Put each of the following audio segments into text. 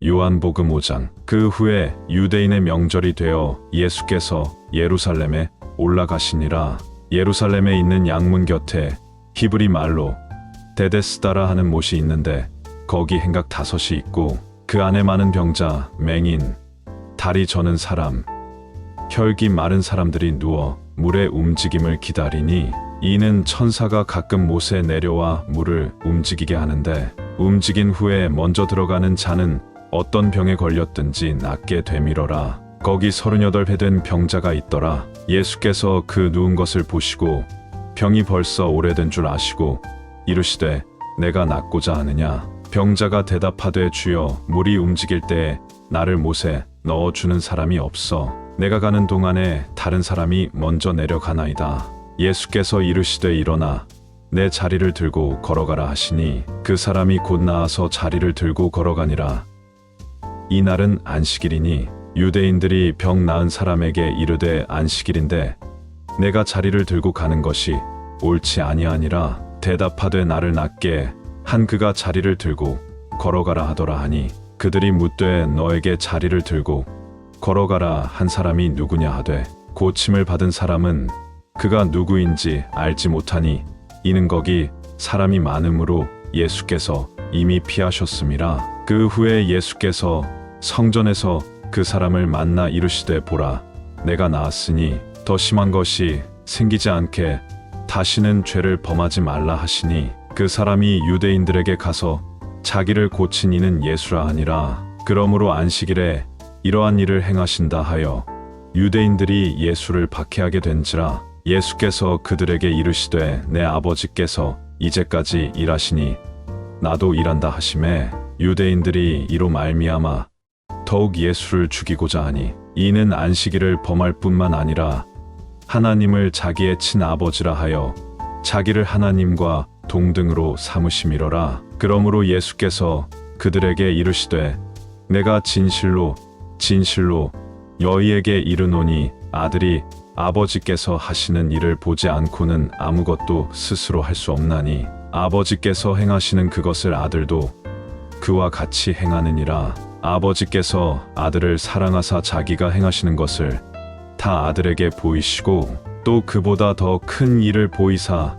요한복음 5장. 그 후에 유대인의 명절이 되어 예수께서 예루살렘에 올라가시니라. 예루살렘에 있는 양문 곁에 히브리 말로 데데스다라 하는 못이 있는데 거기 행각 5이 있고 그 안에 많은 병자, 맹인, 다리 저는 사람, 혈기 마른 사람들이 누워 물의 움직임을 기다리니 이는 천사가 가끔 못에 내려와 물을 움직이게 하는데 움직인 후에 먼저 들어가는 자는 어떤 병에 걸렸든지 낫게 되밀어라. 거기 38배 된 병자가 있더라. 예수께서 그 누운 것을 보시고 병이 벌써 오래된 줄 아시고 이르시되 내가 낫고자 하느냐. 병자가 대답하되 주여 물이 움직일 때에 나를 못에 넣어주는 사람이 없어 내가 가는 동안에 다른 사람이 먼저 내려가나이다. 예수께서 이르시되 일어나 내 자리를 들고 걸어가라 하시니 그 사람이 곧 나아서 자리를 들고 걸어가니라. 이날은 안식일이니 유대인들이 병 나은 사람에게 이르되 안식일인데 내가 자리를 들고 가는 것이 옳지 아니하니라. 대답하되 나를 낫게 한 그가 자리를 들고 걸어가라 하더라 하니 그들이 묻되 너에게 자리를 들고 걸어가라 한 사람이 누구냐 하되 고침을 받은 사람은 그가 누구인지 알지 못하니 이는 거기 사람이 많음으로 예수께서 이미 피하셨음이라. 그 후에 예수께서 성전에서 그 사람을 만나 이르시되 보라 내가 나았으니 더 심한 것이 생기지 않게 다시는 죄를 범하지 말라 하시니 그 사람이 유대인들에게 가서 자기를 고친 이는 예수라 하니라. 그러므로 안식일에 이러한 일을 행하신다 하여 유대인들이 예수를 박해하게 된지라. 예수께서 그들에게 이르시되 내 아버지께서 이제까지 일하시니 나도 일한다 하시매 유대인들이 이로 말미암아 더욱 예수를 죽이고자 하니 이는 안식일을 범할 뿐만 아니라 하나님을 자기의 친아버지라 하여 자기를 하나님과 동등으로 삼으심이로라. 그러므로 예수께서 그들에게 이르시되 내가 진실로 진실로 너희에게 이르노니 아들이 아버지께서 하시는 일을 보지 않고는 아무것도 스스로 할 수 없나니 아버지께서 행하시는 그것을 아들도 그와 같이 행하느니라. 아버지께서 아들을 사랑하사 자기가 행하시는 것을 다 아들에게 보이시고 또 그보다 더 큰 일을 보이사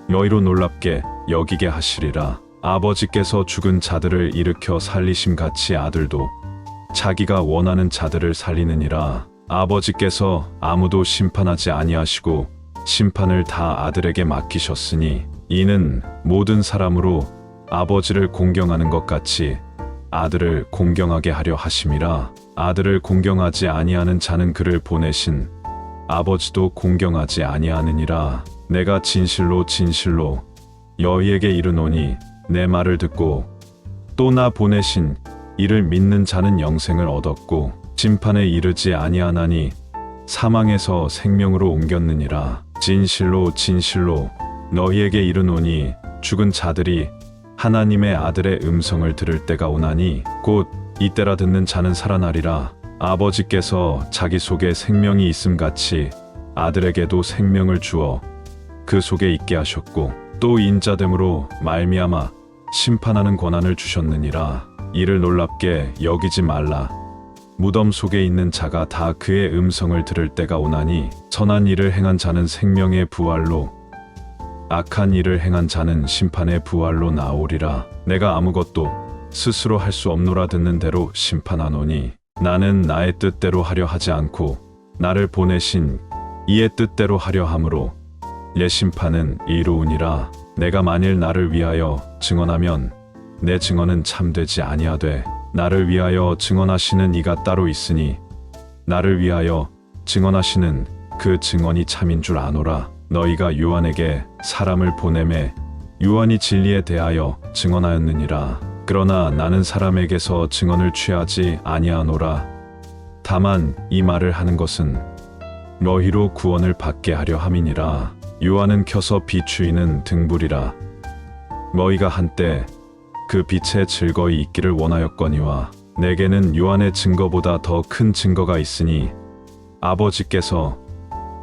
너희로 놀랍게 여기게 하시리라. 아버지께서 죽은 자들을 일으켜 살리심 같이 아들도 자기가 원하는 자들을 살리느니라. 아버지께서 아무도 심판하지 아니하시고 심판을 다 아들에게 맡기셨으니 이는 모든 사람으로 아버지를 공경하는 것 같이 아들을 공경하게 하려 하심이라. 아들을 공경하지 아니하는 자는 그를 보내신 아버지도 공경하지 아니하느니라. 내가 진실로 진실로 너희에게 이르노니 내 말을 듣고 또 나 보내신 이를 믿는 자는 영생을 얻었고 심판에 이르지 아니하나니 사망에서 생명으로 옮겼느니라. 진실로 진실로 너희에게 이르노니 죽은 자들이 하나님의 아들의 음성을 들을 때가 오나니 곧 이때라 듣는 자는 살아나리라. 아버지께서 자기 속에 생명이 있음같이 아들에게도 생명을 주어 그 속에 있게 하셨고 또 인자됨으로 말미암아 심판하는 권한을 주셨느니라. 이를 놀랍게 여기지 말라. 무덤 속에 있는 자가 다 그의 음성을 들을 때가 오나니 선한 일을 행한 자는 생명의 부활로 악한 일을 행한 자는 심판의 부활로 나오리라. 내가 아무것도 스스로 할 수 없노라 듣는 대로 심판하노니 나는 나의 뜻대로 하려 하지 않고 나를 보내신 이의 뜻대로 하려 함으로 내 심판은 이로우니라. 내가 만일 나를 위하여 증언하면 내 증언은 참되지 아니하되 나를 위하여 증언하시는 이가 따로 있으니 나를 위하여 증언하시는 그 증언이 참인 줄 아노라. 너희가 요한에게 사람을 보내매 요한이 진리에 대하여 증언하였느니라. 그러나 나는 사람에게서 증언을 취하지 아니하노라. 다만 이 말을 하는 것은 너희로 구원을 받게 하려 함이니라. 요한은 켜서 비추이는 등불이라. 너희가 한때 그 빛에 즐거이 있기를 원하였거니와 내게는 요한의 증거보다 더 큰 증거가 있으니 아버지께서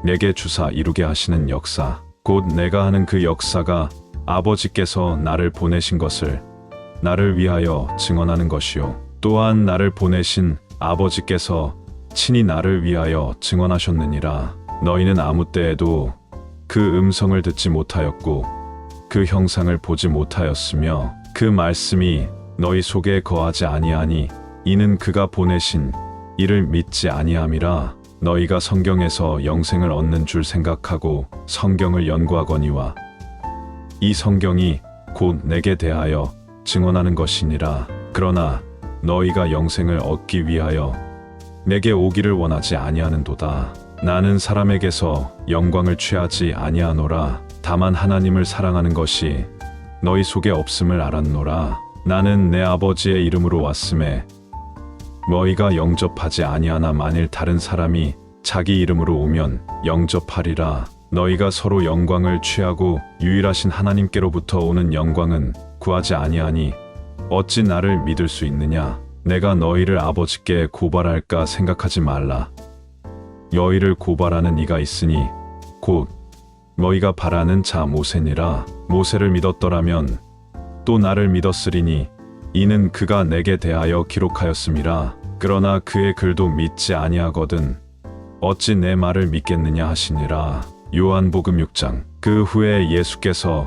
내게 주사 이루게 하시는 역사 곧 내가 하는 그 역사가 아버지께서 나를 보내신 것을 나를 위하여 증언하는 것이요 또한 나를 보내신 아버지께서 친히 나를 위하여 증언하셨느니라. 너희는 아무 때에도 그 음성을 듣지 못하였고 그 형상을 보지 못하였으며 그 말씀이 너희 속에 거하지 아니하니 이는 그가 보내신 이를 믿지 아니함이라. 너희가 성경에서 영생을 얻는 줄 생각하고 성경을 연구하거니와 이 성경이 곧 내게 대하여 증언하는 것이니라. 그러나 너희가 영생을 얻기 위하여 내게 오기를 원하지 아니하는도다. 나는 사람에게서 영광을 취하지 아니하노라. 다만 하나님을 사랑하는 것이 너희 속에 없음을 알았노라. 나는 내 아버지의 이름으로 왔음에 너희가 영접하지 아니하나 만일 다른 사람이 자기 이름으로 오면 영접하리라. 너희가 서로 영광을 취하고 유일하신 하나님께로부터 오는 영광은 구하지 아니하니 어찌 나를 믿을 수 있느냐. 내가 너희를 아버지께 고발할까 생각하지 말라. 너희를 고발하는 이가 있으니 곧 너희가 바라는 자 모세니라. 모세를 믿었더라면 또 나를 믿었으리니 이는 그가 내게 대하여 기록하였음이라. 그러나 그의 글도 믿지 아니하거든 어찌 내 말을 믿겠느냐 하시니라. 요한복음 6장. 그 후에 예수께서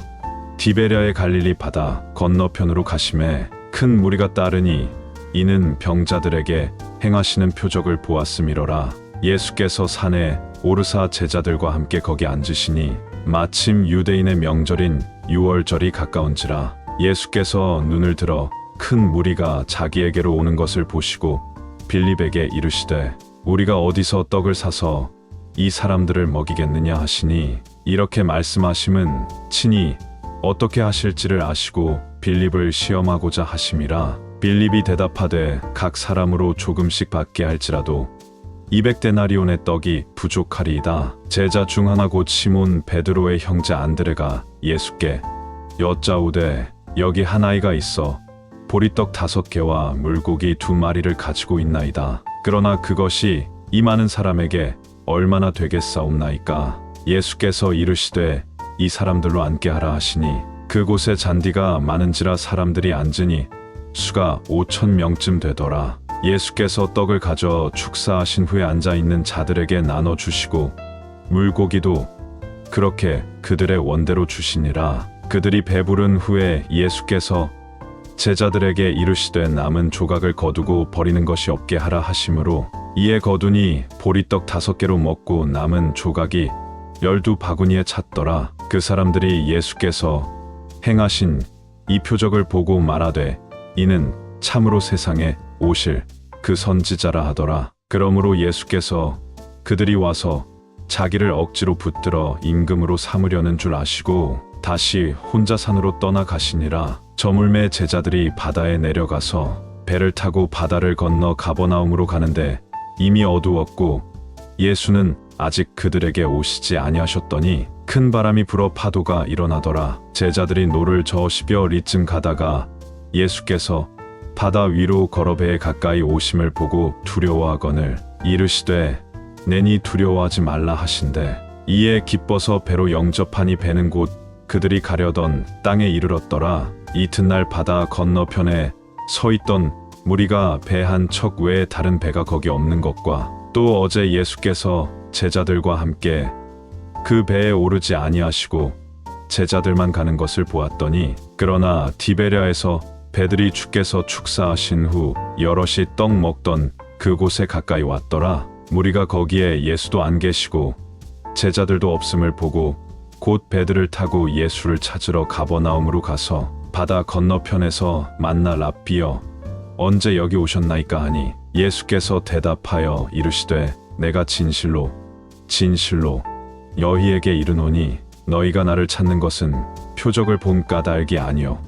디베랴의 갈릴리 바다 건너편으로 가심에 큰 무리가 따르니 이는 병자들에게 행하시는 표적을 보았음이로라. 예수께서 산에 오르사 제자들과 함께 거기 앉으시니 마침 유대인의 명절인 유월절이 가까운지라. 예수께서 눈을 들어 큰 무리가 자기에게로 오는 것을 보시고 빌립에게 이르시되 우리가 어디서 떡을 사서 이 사람들을 먹이겠느냐 하시니 이렇게 말씀하심은 친히 어떻게 하실지를 아시고 빌립을 시험하고자 하심이라. 빌립이 대답하되 각 사람으로 조금씩 받게 할지라도 200데나리온의 떡이 부족하리이다. 제자 중 하나 곧 시몬 베드로의 형제 안드레가 예수께 여짜오되 여기 한 아이가 있어 보리떡 5개와 물고기 2마리를 가지고 있나이다. 그러나 그것이 이 많은 사람에게 얼마나 되겠사옵나이까. 예수께서 이르시되 이 사람들로 앉게 하라 하시니 그곳에 잔디가 많은지라 사람들이 앉으니 수가 5,000명쯤 되더라. 예수께서 떡을 가져 축사하신 후에 앉아있는 자들에게 나눠주시고 물고기도 그렇게 그들의 원대로 주시니라. 그들이 배부른 후에 예수께서 제자들에게 이르시되 남은 조각을 거두고 버리는 것이 없게 하라 하심으로 이에 거두니 보리떡 5개로 먹고 남은 조각이 12바구니에 찼더라. 그 사람들이 예수께서 행하신 이 표적을 보고 말하되 이는 참으로 세상에 오실 그 선지자라 하더라. 그러므로 예수께서 그들이 와서 자기를 억지로 붙들어 임금으로 삼으려는 줄 아시고 다시 혼자 산으로 떠나가시니라. 저물매 제자들이 바다에 내려가서 배를 타고 바다를 건너 가버나움으로 가는데 이미 어두웠고 예수는 아직 그들에게 오시지 아니하셨더니 큰 바람이 불어 파도가 일어나더라. 제자들이 노를 저어 10여 리쯤 가다가 예수께서 바다 위로 걸어 배에 가까이 오심을 보고 두려워하거늘 이르시되 내니 두려워하지 말라 하신대 이에 기뻐서 배로 영접하니 배는 곧 그들이 가려던 땅에 이르렀더라. 이튿날 바다 건너편에 서 있던 무리가 배 한 척 외에 다른 배가 거기 없는 것과 또 어제 예수께서 제자들과 함께 그 배에 오르지 아니하시고 제자들만 가는 것을 보았더니 그러나 디베랴에서 배들이 주께서 축사하신 후 여럿이 떡 먹던 그곳에 가까이 왔더라. 무리가 거기에 예수도 안 계시고 제자들도 없음을 보고 곧 배들을 타고 예수를 찾으러 가버나움으로 가서 바다 건너편에서 만나 랍비여 언제 여기 오셨나이까 하니 예수께서 대답하여 이르시되 내가 진실로 진실로 너희에게 이르노니 너희가 나를 찾는 것은 표적을 본 까닭이 아니요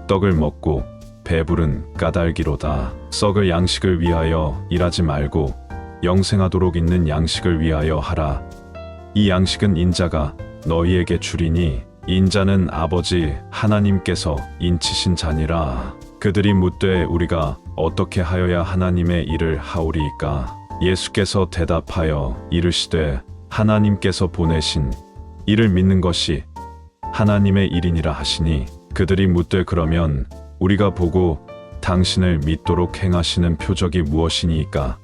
떡을 먹고 배부른 까닭이로다. 썩을 양식을 위하여 일하지 말고 영생하도록 있는 양식을 위하여 하라. 이 양식은 인자가 너희에게 주리니 인자는 아버지 하나님께서 인치신 자니라. 그들이 묻되 우리가 어떻게 하여야 하나님의 일을 하오리이까. 예수께서 대답하여 이르시되 하나님께서 보내신 이를 믿는 것이 하나님의 일이니라 하시니 그들이 묻되 그러면 우리가 보고 당신을 믿도록 행하시는 표적이 무엇이니이까?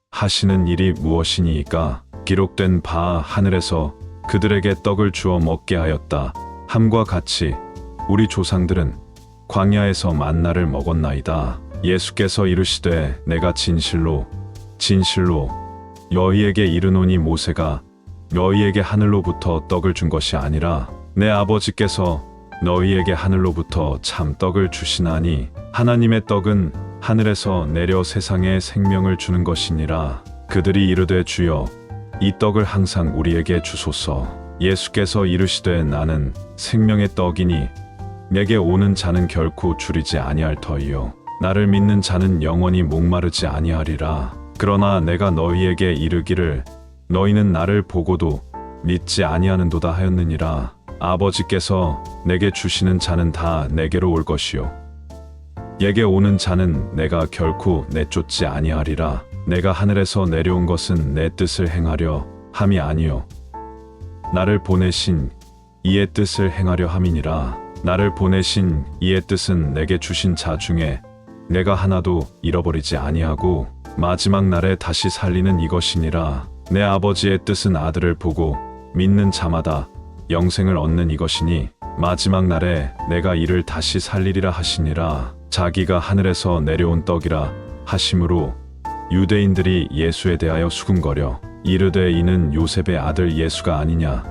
하시는 일이 무엇이니이까? 기록된 바 하늘에서 그들에게 떡을 주어 먹게 하였다 함과 같이 우리 조상들은 광야에서 만나를 먹었나이다. 예수께서 이르시되 내가 진실로 너희에게 이르노니 모세가 너희에게 하늘로부터 떡을 준 것이 아니라 내 아버지께서 너희에게 하늘로부터 참 떡을 주시나니 하나님의 떡은 하늘에서 내려 세상에 생명을 주는 것이니라. 그들이 이르되 주여 이 떡을 항상 우리에게 주소서. 예수께서 이르시되 나는 생명의 떡이니 내게 오는 자는 결코 줄이지 아니할 터이요 나를 믿는 자는 영원히 목마르지 아니하리라. 그러나 내가 너희에게 이르기를 너희는 나를 보고도 믿지 아니하는도다 하였느니라. 아버지께서 내게 주시는 자는 다 내게로 올 것이요 내게 오는 자는 내가 결코 내쫓지 아니하리라. 내가 하늘에서 내려온 것은 내 뜻을 행하려 함이 아니요 나를 보내신 이의 뜻을 행하려 함이니라. 나를 보내신 이의 뜻은 내게 주신 자 중에 내가 하나도 잃어버리지 아니하고 마지막 날에 다시 살리는 이것이니라. 내 아버지의 뜻은 아들을 보고 믿는 자마다 영생을 얻는 이것이니 마지막 날에 내가 이를 다시 살리리라 하시니라. 자기가 하늘에서 내려온 떡이라 하심으로 유대인들이 예수에 대하여 수군거려 이르되 이는 요셉의 아들 예수가 아니냐.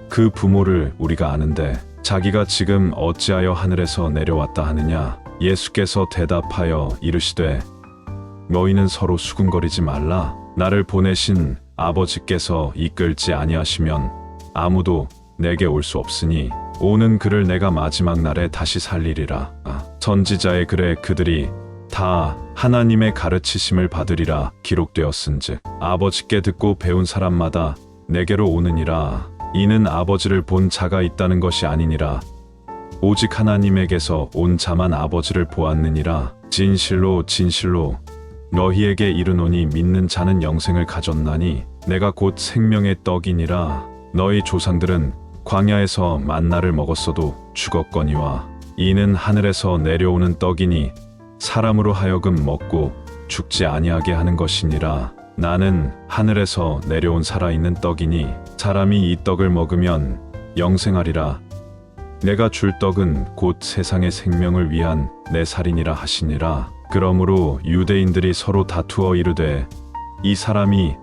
그 부모를 우리가 아는데 자기가 지금 어찌하여 하늘에서 내려왔다 하느냐. 예수께서 대답하여 이르시되 너희는 서로 수군거리지 말라. 나를 보내신 아버지께서 이끌지 아니하시면 아무도 내게 올 수 없으니 오는 그를 내가 마지막 날에 다시 살리리라. 선지자의 글에 그들이 다 하나님의 가르치심을 받으리라 기록되었은즉 아버지께 듣고 배운 사람마다 내게로 오느니라. 이는 아버지를 본 자가 있다는 것이 아니니라 오직 하나님에게서 온 자만 아버지를 보았느니라. 진실로 너희에게 이르노니 믿는 자는 영생을 가졌나니 내가 곧 생명의 떡이니라. 너희 조상들은 광야에서 만나를 먹었어도 죽었거니와 이는 하늘에서 내려오는 떡이니 사람으로 하여금 먹고 죽지 아니하게 하는 것이니라. 나는 하늘에서 내려온 살아있는 떡이니 사람이 이 떡을 먹으면 영생하리라. 내가 줄 떡은 곧 세상의 생명을 위한 내 살이니라 하시니라. 그러므로 유대인들이 서로 다투어 이르되 이 사람이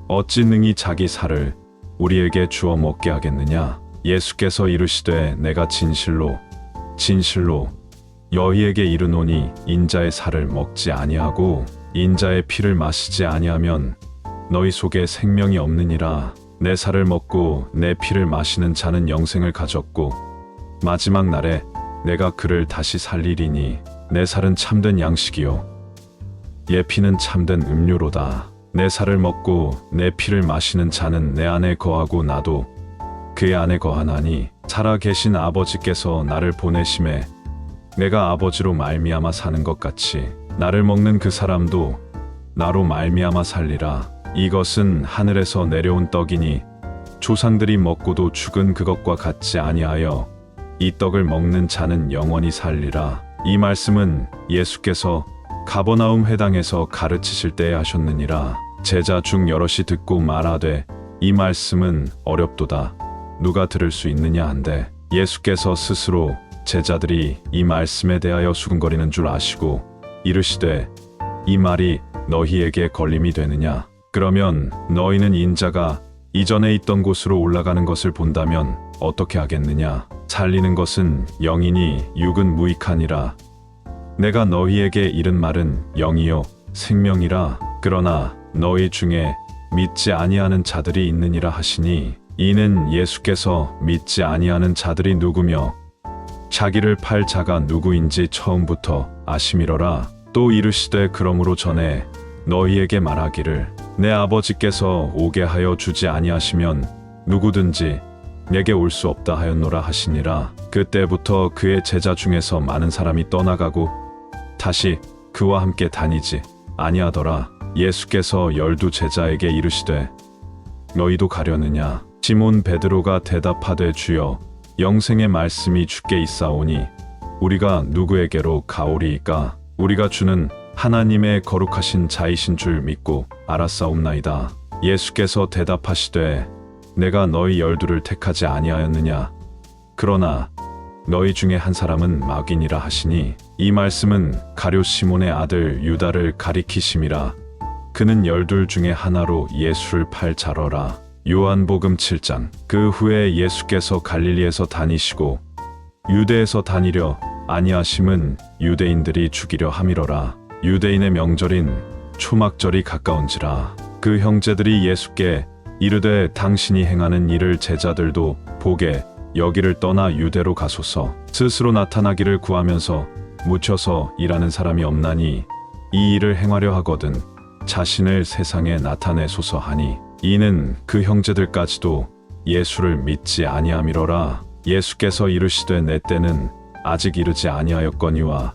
어찌 능히 자기 살을 우리에게 주어 먹게 하겠느냐. 예수께서 이르시되 내가 진실로 너희에게 이르노니 인자의 살을 먹지 아니하고 인자의 피를 마시지 아니하면 너희 속에 생명이 없느니라. 내 살을 먹고 내 피를 마시는 자는 영생을 가졌고 마지막 날에 내가 그를 다시 살리리니 내 살은 참된 양식이요 예 피는 참된 음료로다. 내 살을 먹고 내 피를 마시는 자는 내 안에 거하고 나도 그의 안에 거하나니 살아 계신 아버지께서 나를 보내심에 내가 아버지로 말미암아 사는 것 같이 나를 먹는 그 사람도 나로 말미암아 살리라. 이것은 하늘에서 내려온 떡이니 조상들이 먹고도 죽은 그것과 같지 아니하여 이 떡을 먹는 자는 영원히 살리라. 이 말씀은 예수께서 가버나움 회당에서 가르치실 때에 하셨느니라. 제자 중 여럿이 듣고 말하되 이 말씀은 어렵도다. 누가 들을 수 있느냐 한데 예수께서 스스로 제자들이 이 말씀에 대하여 수군거리는 줄 아시고 이르시되 이 말이 너희에게 걸림이 되느냐. 그러면 너희는 인자가 이전에 있던 곳으로 올라가는 것을 본다면 어떻게 하겠느냐. 살리는 것은 영이니 육은 무익하니라. 내가 너희에게 이른 말은 영이요 생명이라. 그러나 너희 중에 믿지 아니하는 자들이 있느니라 하시니 이는 예수께서 믿지 아니하는 자들이 누구며 자기를 팔 자가 누구인지 처음부터 아심이러라. 또 이르시되 그러므로 전에 너희에게 말하기를 내 아버지께서 오게 하여 주지 아니하시면 누구든지 내게 올 수 없다 하였노라 하시니라. 그때부터 그의 제자 중에서 많은 사람이 떠나가고 다시 그와 함께 다니지 아니하더라. 예수께서 12 제자에게 이르시되 너희도 가려느냐. 시몬 베드로가 대답하되 주여 영생의 말씀이 주께 있사오니 우리가 누구에게로 가오리이까? 우리가 주는 하나님의 거룩하신 자이신 줄 믿고 알았사옵나이다. 예수께서 대답하시되 내가 너희 12를 택하지 아니하였느냐? 그러나 너희 중에 한 사람은 마귀니라 하시니, 이 말씀은 가룟 시몬의 아들 유다를 가리키심이라. 그는 12 중에 하나로 예수를 팔 자러라. 요한복음 7장. 그 후에 예수께서 갈릴리에서 다니시고 유대에서 다니려 아니하심은 유대인들이 죽이려 함이러라. 유대인의 명절인 초막절이 가까운지라. 그 형제들이 예수께 이르되 당신이 행하는 일을 제자들도 보게 여기를 떠나 유대로 가소서. 스스로 나타나기를 구하면서 묻혀서 일하는 사람이 없나니 이 일을 행하려 하거든 자신을 세상에 나타내소서 하니, 이는 그 형제들까지도 예수를 믿지 아니함이로라. 예수께서 이르시되 내 때는 아직 이르지 아니하였거니와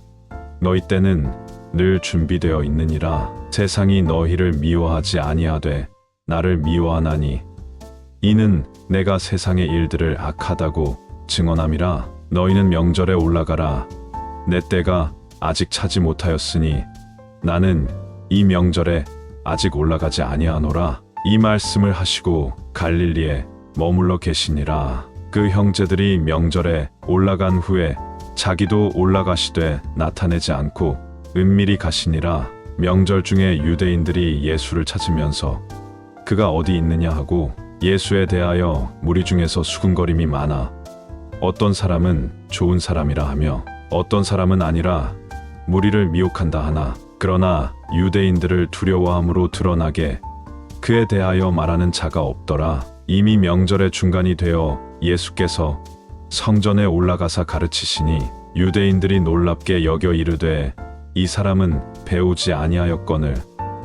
너희 때는 늘 준비되어 있느니라. 세상이 너희를 미워하지 아니하되 나를 미워하나니 이는 내가 세상의 일들을 악하다고 증언함이라. 너희는 명절에 올라가라. 내 때가 아직 차지 못하였으니 나는 이 명절에 아직 올라가지 아니하노라. 이 말씀을 하시고 갈릴리에 머물러 계시니라. 그 형제들이 명절에 올라간 후에 자기도 올라가시되 나타내지 않고 은밀히 가시니라. 명절 중에 유대인들이 예수를 찾으면서 그가 어디 있느냐 하고 예수에 대하여 무리 중에서 수군거림이 많아 어떤 사람은 좋은 사람이라 하며 어떤 사람은 아니라 무리를 미혹한다 하나, 그러나 유대인들을 두려워함으로 드러나게 그에 대하여 말하는 자가 없더라. 이미 명절의 중간이 되어 예수께서 성전에 올라가사 가르치시니 유대인들이 놀랍게 여겨 이르되 이 사람은 배우지 아니하였거늘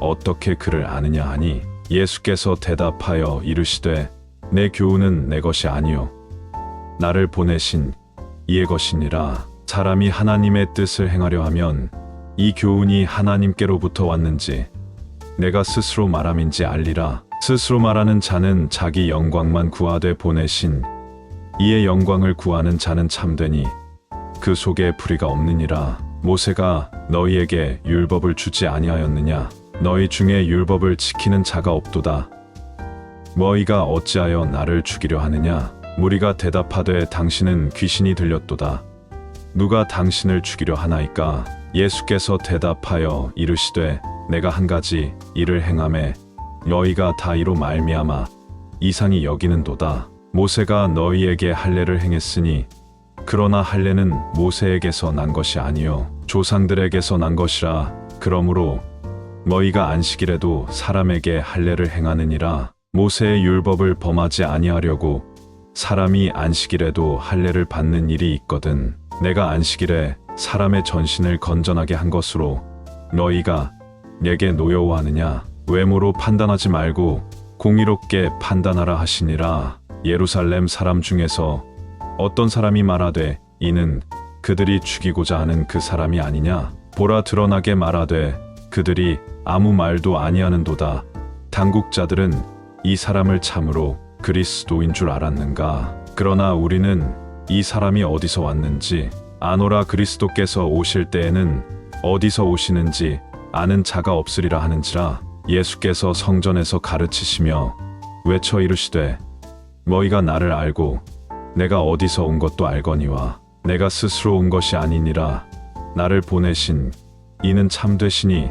어떻게 그를 아느냐 하니, 예수께서 대답하여 이르시되 내 교훈은 내 것이 아니요 나를 보내신 이의 것이니라. 사람이 하나님의 뜻을 행하려 하면 이 교훈이 하나님께로부터 왔는지 내가 스스로 말함인지 알리라. 스스로 말하는 자는 자기 영광만 구하되 보내신 이의 영광을 구하는 자는 참되니 그 속에 불의가 없느니라. 모세가 너희에게 율법을 주지 아니하였느냐? 너희 중에 율법을 지키는 자가 없도다. 너희가 어찌하여 나를 죽이려 하느냐? 무리가 대답하되 당신은 귀신이 들렸도다. 누가 당신을 죽이려 하나이까? 예수께서 대답하여 이르시되 내가 한 가지 일을 행하매 너희가 다 이로 말미암아 이상히 여기는도다. 모세가 너희에게 할례를 행했으니 그러나 할례는 모세에게서 난 것이 아니요 조상들에게서 난 것이라. 그러므로 너희가 안식일에도 사람에게 할례를 행하느니라. 모세의 율법을 범하지 아니하려고 사람이 안식일에도 할례를 받는 일이 있거든. 내가 안식일에 사람의 전신을 건전하게 한 것으로 너희가 내게 노여워하느냐? 외모로 판단하지 말고 공의롭게 판단하라 하시니라. 예루살렘 사람 중에서 어떤 사람이 말하되 이는 그들이 죽이고자 하는 그 사람이 아니냐? 보라 드러나게 말하되 그들이 아무 말도 아니하는도다. 당국자들은 이 사람을 참으로 그리스도인 줄 알았는가? 그러나 우리는 이 사람이 어디서 왔는지 아노라. 그리스도께서 오실 때에는 어디서 오시는지 아는 자가 없으리라 하는지라. 예수께서 성전에서 가르치시며 외쳐 이르시되 너희가 나를 알고 내가 어디서 온 것도 알거니와 내가 스스로 온 것이 아니니라. 나를 보내신 이는 참되시니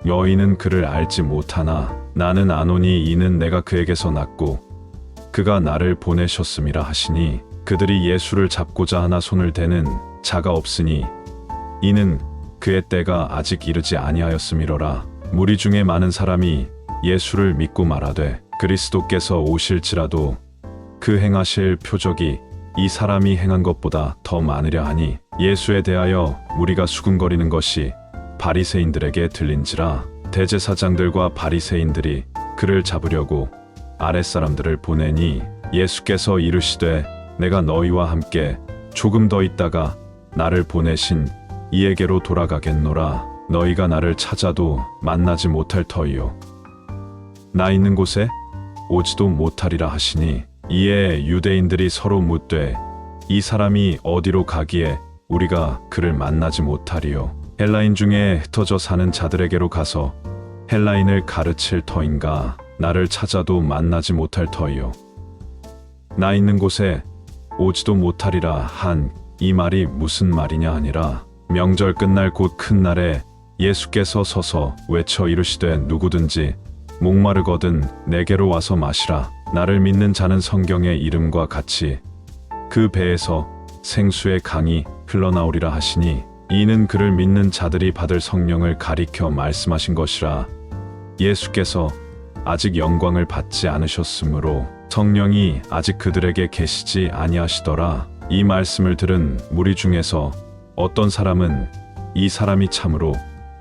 너희는 그를 알지 못하나 나는 아노니 이는 내가 그에게서 났고 그가 나를 보내셨음이라 하시니, 그들이 예수를 잡고자 하나 손을 대는 자가 없으니 이는 그의 때가 아직 이르지 아니하였음이로라. 무리 중에 많은 사람이 예수를 믿고 말하되 그리스도께서 오실지라도 그 행하실 표적이 이 사람이 행한 것보다 더 많으려 하니, 예수에 대하여 무리가 수군거리는 것이 바리새인들에게 들린지라. 대제사장들과 바리새인들이 그를 잡으려고 아랫사람들을 보내니 예수께서 이르시되 내가 너희와 함께 조금 더 있다가 나를 보내신 이에게로 돌아가겠노라. 너희가 나를 찾아도 만나지 못할 터이요 나 있는 곳에 오지도 못하리라 하시니, 이에 유대인들이 서로 묻되 이 사람이 어디로 가기에 우리가 그를 만나지 못하리요. 헬라인 중에 흩어져 사는 자들에게로 가서 헬라인을 가르칠 터인가 나를 찾아도 만나지 못할 터이요. 나 있는 곳에 오지도 못하리라 한 이 말이 무슨 말이냐 하니라. 명절 끝날 곧 큰 날에 예수께서 서서 외쳐 이르시되 누구든지 목마르거든 내게로 와서 마시라. 나를 믿는 자는 성경의 이름과 같이 그 배에서 생수의 강이 흘러나오리라 하시니 이는 그를 믿는 자들이 받을 성령을 가리켜 말씀하신 것이라. 예수께서 아직 영광을 받지 않으셨으므로 성령이 아직 그들에게 계시지 아니하시더라. 이 말씀을 들은 무리 중에서 어떤 사람은 이 사람이 참으로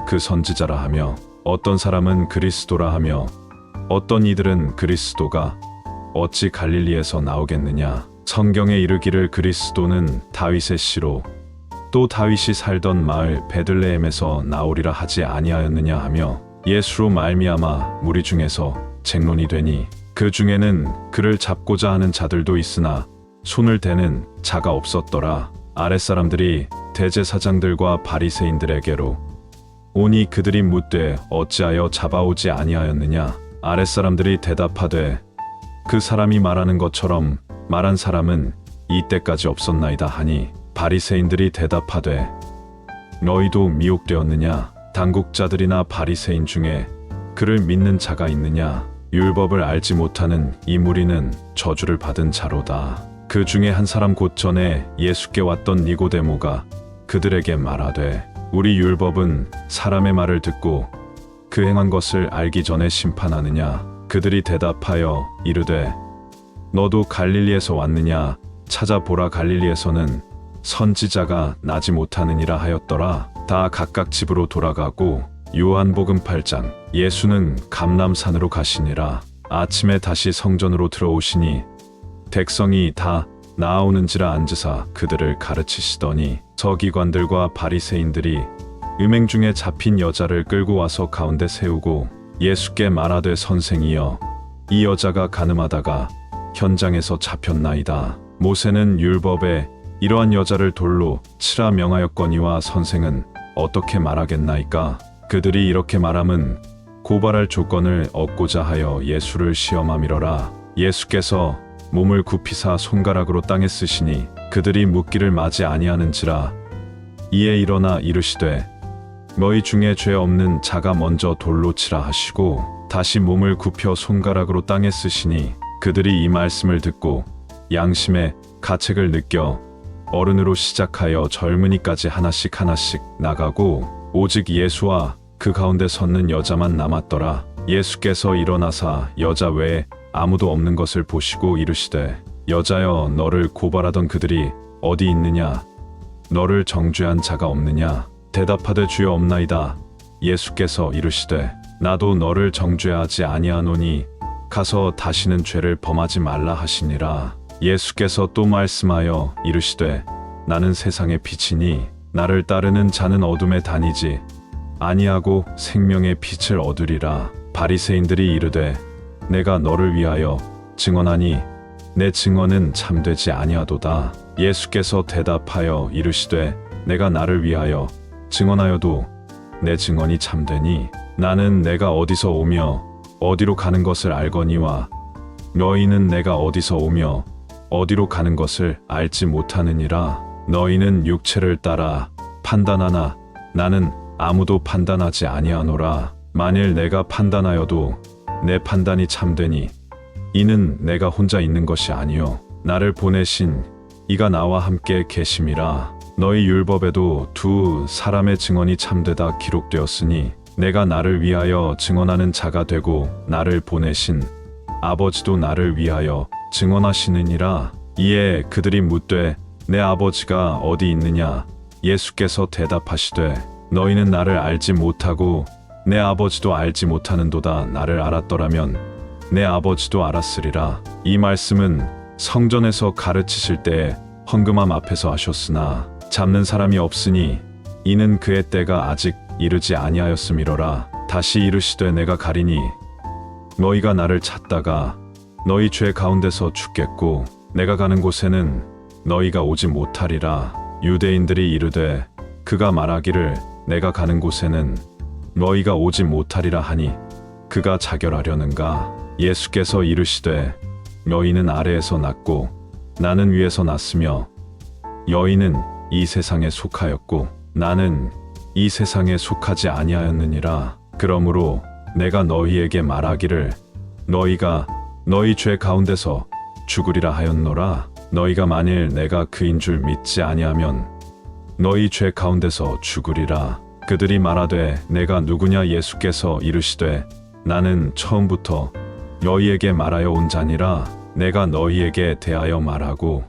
그 선지자라 하며 어떤 사람은 그리스도라 하며 어떤 이들은 그리스도가 어찌 갈릴리에서 나오겠느냐. 성경에 이르기를 그리스도는 다윗의 씨로 또 다윗이 살던 마을 베들레헴에서 나오리라 하지 아니하였느냐 하며 예수로 말미암아 무리 중에서 쟁론이 되니 그 중에는 그를 잡고자 하는 자들도 있으나 손을 대는 자가 없었더라. 아랫사람들이 대제사장들과 바리새인들에게로 오니 그들이 묻되 어찌하여 잡아오지 아니하였느냐. 아랫사람들이 대답하되 그 사람이 말하는 것처럼 말한 사람은 이때까지 없었나이다 하니 바리새인들이 대답하되 너희도 미혹되었느냐. 당국자들이나 바리새인 중에 그를 믿는 자가 있느냐. 율법을 알지 못하는 이 무리는 저주를 받은 자로다. 그 중에 한 사람 곧 전에 예수께 왔던 니고데모가 그들에게 말하되 우리 율법은 사람의 말을 듣고 그 행한 것을 알기 전에 심판하느냐. 그들이 대답하여 이르되 너도 갈릴리에서 왔느냐. 찾아보라 갈릴리에서는 선지자가 나지 못하느니라 하였더라. 다 각각 집으로 돌아가고 요한복음 8장. 예수는 감람산으로 가시니라. 아침에 다시 성전으로 들어오시니 백성이 다 나아오는지라 앉으사 그들을 가르치시더니 서기관들과 바리새인들이 음행 중에 잡힌 여자를 끌고 와서 가운데 세우고 예수께 말하되 선생이여 이 여자가 간음하다가 현장에서 잡혔나이다. 모세는 율법에 이러한 여자를 돌로 치라 명하였거니와 선생은 어떻게 말하겠나이까. 그들이 이렇게 말함은 고발할 조건을 얻고자 하여 예수를 시험함이러라. 예수께서 몸을 굽히사 손가락으로 땅에 쓰시니 그들이 묻기를 마지 아니하는지라. 이에 일어나 이르시되 너희 중에 죄 없는 자가 먼저 돌로 치라 하시고 다시 몸을 굽혀 손가락으로 땅에 쓰시니 그들이 이 말씀을 듣고 양심의 가책을 느껴 어른으로 시작하여 젊은이까지 하나씩 하나씩 나가고 오직 예수와 그 가운데 섰는 여자만 남았더라. 예수께서 일어나사 여자 외에 아무도 없는 것을 보시고 이르시되 여자여 너를 고발하던 그들이 어디 있느냐. 너를 정죄한 자가 없느냐. 대답하되 주여 없나이다. 예수께서 이르시되 나도 너를 정죄하지 아니하노니 가서 다시는 죄를 범하지 말라 하시니라. 예수께서 또 말씀하여 이르시되 나는 세상의 빛이니 나를 따르는 자는 어둠에 다니지 아니하고 생명의 빛을 얻으리라. 바리새인들이 이르되 내가 너를 위하여 증언하니 내 증언은 참되지 아니하도다. 예수께서 대답하여 이르시되 내가 나를 위하여 증언하여도 내 증언이 참되니 나는 내가 어디서 오며 어디로 가는 것을 알거니와 너희는 내가 어디서 오며 어디로 가는 것을 알지 못하느니라. 너희는 육체를 따라 판단하나 나는 아무도 판단하지 아니하노라. 만일 내가 판단하여도 내 판단이 참되니 이는 내가 혼자 있는 것이 아니요 나를 보내신 이가 나와 함께 계심이라. 너희 율법에도 두 사람의 증언이 참되다 기록되었으니 내가 나를 위하여 증언하는 자가 되고 나를 보내신 아버지도 나를 위하여 증언하시느니라. 이에 그들이 묻되 내 아버지가 어디 있느냐. 예수께서 대답하시되 너희는 나를 알지 못하고 내 아버지도 알지 못하는도다. 나를 알았더라면 내 아버지도 알았으리라. 이 말씀은 성전에서 가르치실 때에 헌금함 앞에서 하셨으나 잡는 사람이 없으니 이는 그의 때가 아직 이르지 아니하였음이로라. 다시 이르시되 내가 가리니 너희가 나를 찾다가 너희 죄 가운데서 죽겠고 내가 가는 곳에는 너희가 오지 못하리라. 유대인들이 이르되 그가 말하기를 내가 가는 곳에는 너희가 오지 못하리라 하니 그가 자결하려는가? 예수께서 이르시되 너희는 아래에서 났고 나는 위에서 났으며 너희는 이 세상에 속하였고 나는 이 세상에 속하지 아니하였느니라. 그러므로 내가 너희에게 말하기를 너희가 너희 죄 가운데서 죽으리라 하였노라. 너희가 만일 내가 그인 줄 믿지 아니하면 너희 죄 가운데서 죽으리라. 그들이 말하되 내가 누구냐? 예수께서 이르시되 나는 처음부터 너희에게 말하여 온 자니라. 내가 너희에게 대하여 말하고